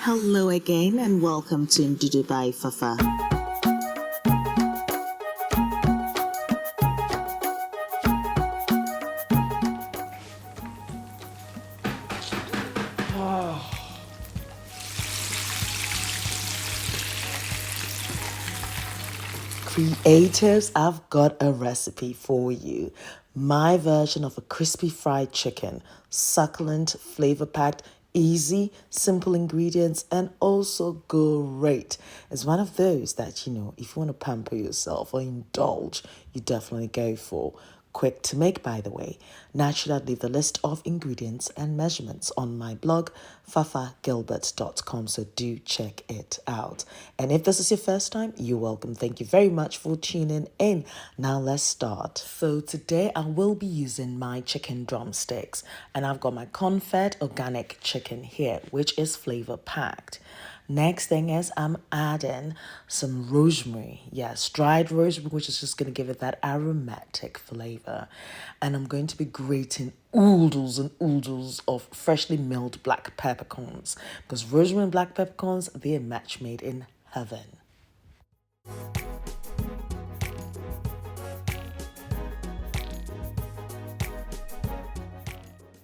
Hello again and welcome to Ndudu by Fafa. Creators, I've got a recipe for you. My version of a crispy fried chicken, succulent, flavor-packed, easy, simple ingredients, and also great. It's one of those that, if you want to pamper yourself or indulge, you definitely go for. Quick to make, by the way. Naturally, I'd leave the list of ingredients and measurements on my blog, fafagilbert.com, so do check it out. And if this is your first time, you're welcome. Thank you very much for tuning in. Now let's start. So today I will be using my chicken drumsticks, and I've got my confit organic chicken here, which is flavor packed. Next thing is I'm adding some rosemary. Yes, dried rosemary, which is just going to give it that aromatic flavor. And I'm going to be grating oodles and oodles of freshly milled black peppercorns. Because rosemary and black peppercorns, they're a match made in heaven.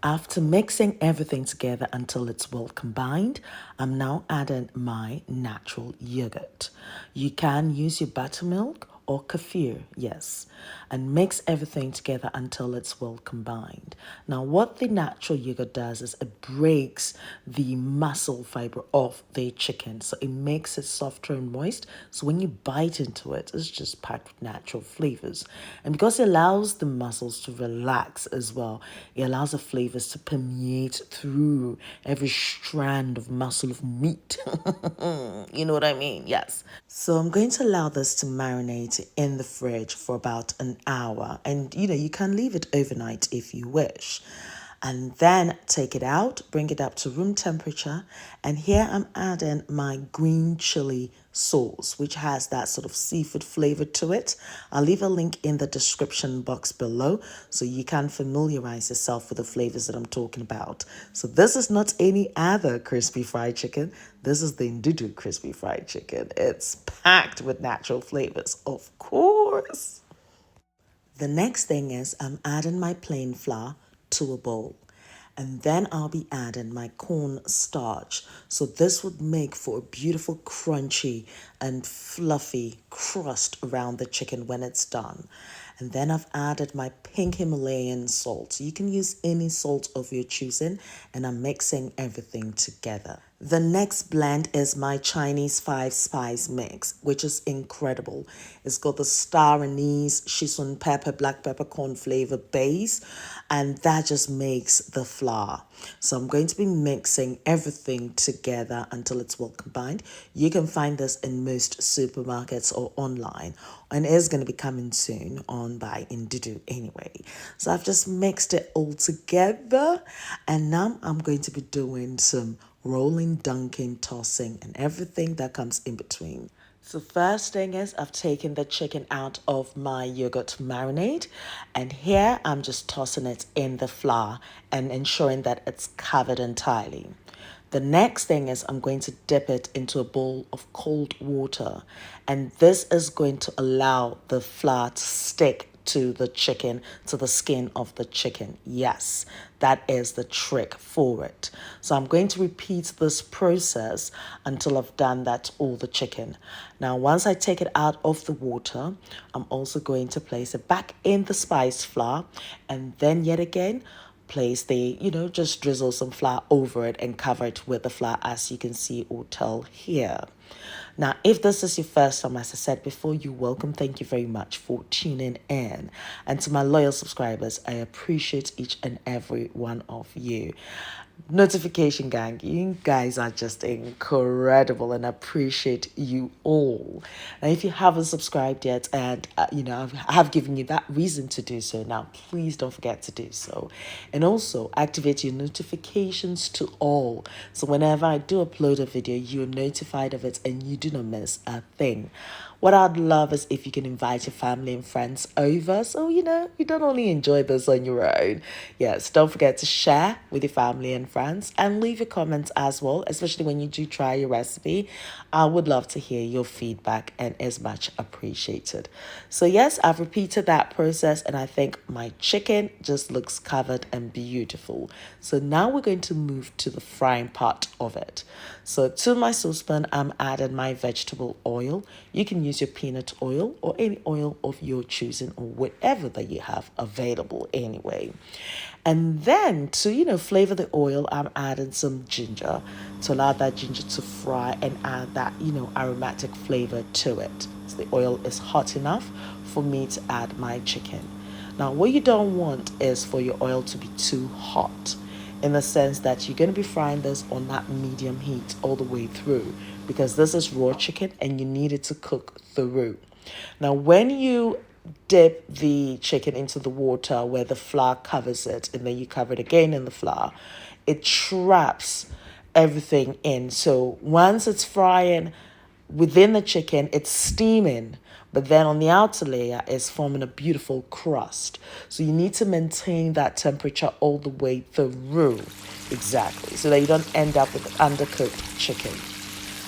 After mixing everything together until it's well combined, I'm now adding my natural yogurt. You can use your buttermilk or kefir, yes, and mix everything together until it's well combined. Now, what the natural yogurt does is it breaks the muscle fiber of the chicken, so it makes it softer and moist. So when you bite into it, it's just packed with natural flavors. And because it allows the muscles to relax as well, it allows the flavors to permeate through every strand of muscle of meat. You know what I mean? Yes. So I'm going to allow this to marinate in the fridge for about an hour. And, you can leave it overnight if you wish. And then take it out, bring it up to room temperature. And here I'm adding my green chili sauce, which has that sort of seafood flavor to it. I'll leave a link in the description box below so you can familiarize yourself with the flavors that I'm talking about. So this is not any other crispy fried chicken. This is the Ndudu crispy fried chicken. It's packed with natural flavors, of course. The next thing is I'm adding my plain flour to a bowl. And then I'll be adding my corn starch. So this would make for a beautiful crunchy and fluffy crust around the chicken when it's done. And then I've added my pink Himalayan salt. You can use any salt of your choosing, and I'm mixing everything together. The next blend is my Chinese 5-spice mix, which is incredible. It's got the star anise, Shizun pepper, black peppercorn flavor base, and that just makes the flour. So I'm going to be mixing everything together until it's well combined. You can find this in most supermarkets or online, and it is going to be coming soon on by Ndudu anyway. So I've just mixed it all together, and now I'm going to be doing some rolling, dunking, tossing, and everything that comes in between. So first thing is I've taken the chicken out of my yogurt marinade, and here I'm just tossing it in the flour and ensuring that it's covered entirely. The next thing is I'm going to dip it into a bowl of cold water, and this is going to allow the flour to stick to the chicken, to the skin of the chicken. Yes, that is the trick for it. So I'm going to repeat this process until I've done that all the chicken. Now, once I take it out of the water, I'm also going to place it back in the spice flour, and then yet again, place the, just drizzle some flour over it and cover it with the flour, as you can see or tell here. Now, if this is your first time, as I said before, you're welcome. Thank you very much for tuning in. And to my loyal subscribers, I appreciate each and every one of you. Notification gang, you guys are just incredible, and I appreciate you all. Now, if you haven't subscribed yet, and I have given you that reason to do so, now please don't forget to do so. And also activate your notifications to all, so whenever I do upload a video, you're notified of it and you do not miss a thing. What I'd love is if you can invite your family and friends over, so you don't only enjoy this on your own. Yes, don't forget to share with your family and friends and leave your comments as well, especially when you do try your recipe. I would love to hear your feedback and is much appreciated. So yes, I've repeated that process and I think my chicken just looks covered and beautiful. So now we're going to move to the frying part of it. So to my saucepan, I'm adding my vegetable oil. You can use your peanut oil or any oil of your choosing or whatever that you have available anyway. And then to, flavor the oil, I'm adding some ginger to allow that ginger to fry and add that, aromatic flavor to it. So the oil is hot enough for me to add my chicken. Now, what you don't want is for your oil to be too hot, in the sense that you're going to be frying this on that medium heat all the way through, because this is raw chicken and you need it to cook through. Now, when you dip the chicken into the water where the flour covers it, and then you cover it again in the flour, it traps everything in. So once it's frying within the chicken, it's steaming, but then on the outer layer is forming a beautiful crust. So you need to maintain that temperature all the way through, exactly, so that you don't end up with undercooked chicken.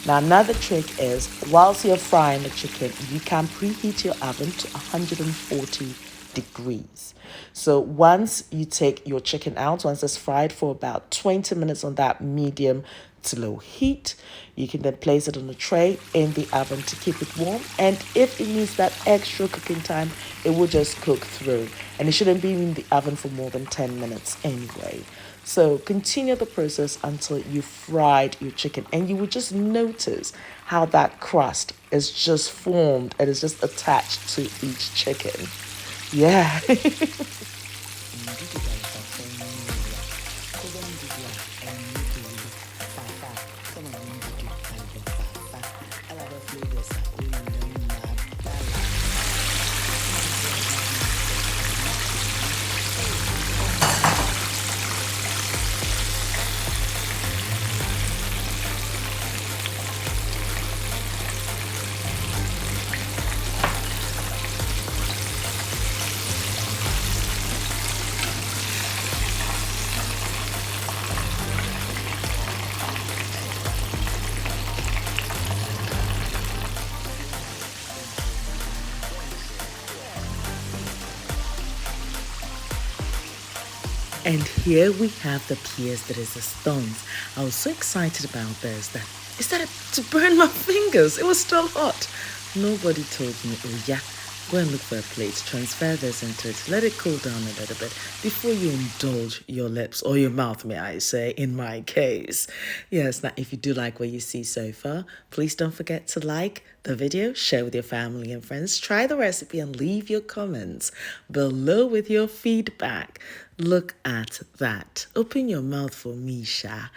Now, another trick is, whilst you're frying the chicken, you can preheat your oven to 140 degrees. So once you take your chicken out, once it's fried for about 20 minutes on that medium to low heat, you can then place it on a tray in the oven to keep it warm. And if it needs that extra cooking time, it will just cook through. And it shouldn't be in the oven for more than 10 minutes anyway. So continue the process until you fried your chicken, and you will just notice how that crust is just formed and is just attached to each chicken. Yeah. And here we have the pierce that is the stones. I was so excited about this that it started to burn my fingers. It was still hot. Nobody told me, oh yeah, go and look for a plate, transfer this into it, let it cool down a little bit before you indulge your lips or your mouth, may I say, in my case. Yes, now if you do like what you see so far, please don't forget to like the video, share with your family and friends, try the recipe and leave your comments below with your feedback. Look at that. Open your mouth for me, Sha.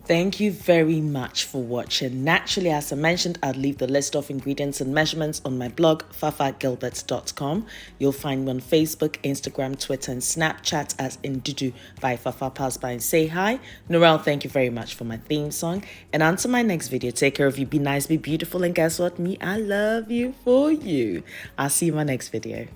Thank you very much for watching. Naturally, as I mentioned, I'll leave the list of ingredients and measurements on my blog, fafagilbert.com. You'll find me on Facebook, Instagram, Twitter, and Snapchat as Ndudu by Fafa. Pass by and say hi. Norel, thank you very much for my theme song. And until my next video, take care of you, be nice, be beautiful, and guess what? Me, I love you for you. I'll see you in my next video.